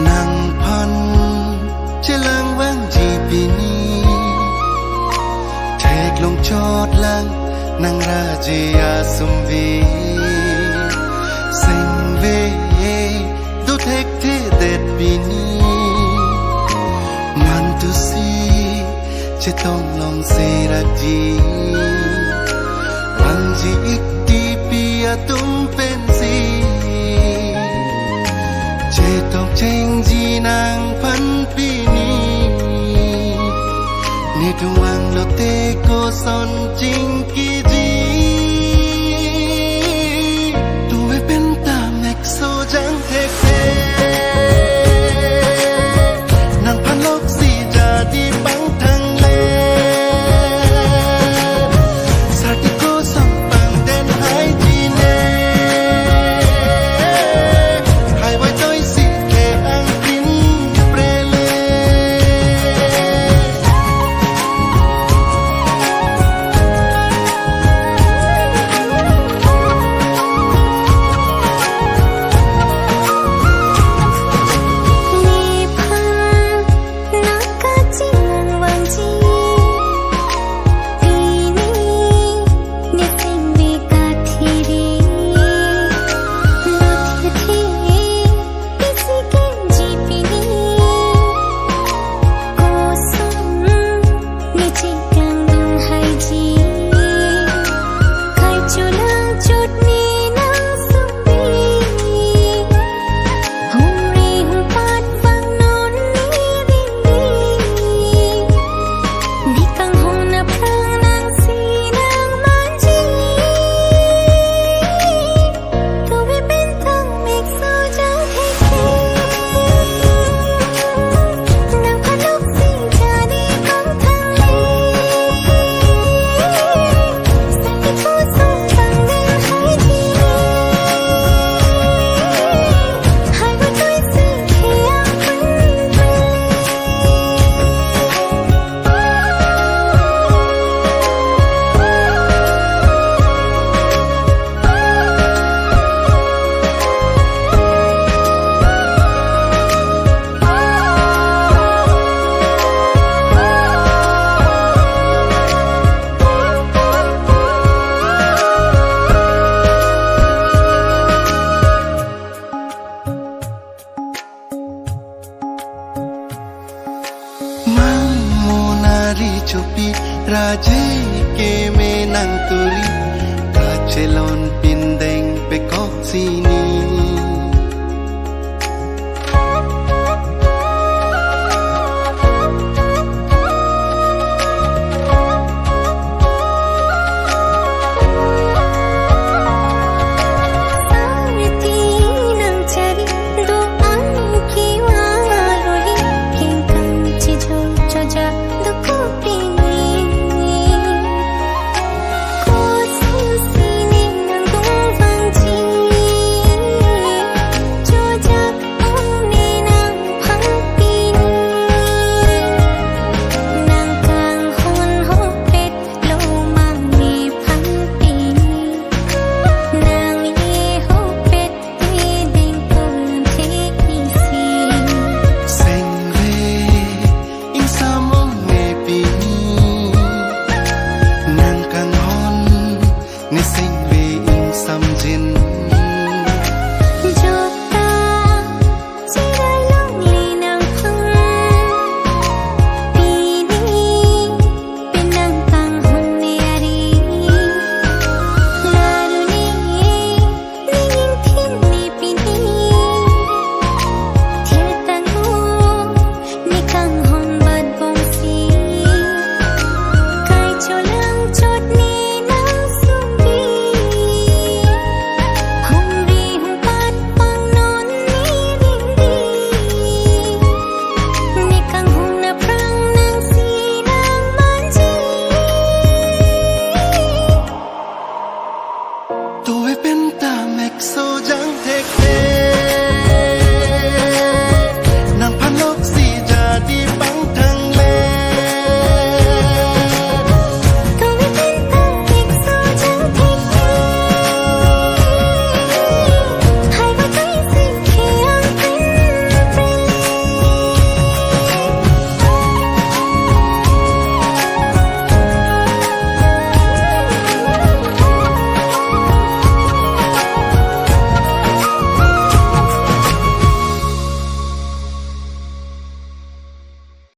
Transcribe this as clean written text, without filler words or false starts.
Nàng phan kachelang vangji pini thek long chót lang nàng ra je asumvi sinh về du thek thế đẹp pini man tu si che tong long se ra ji vangji ikti pia tum pensi che tong cheng ji nàng phan pini Nitu ang lo te ko son ching ki ji tu ve pen ta mek so jang thek the nàng phan lok si ja di bang thang le sa ti ko sang bang den hai ji ne hai vai toi si ke ang tin pre le Chopi raje ke menang turi kachelang pindeng pe kok sini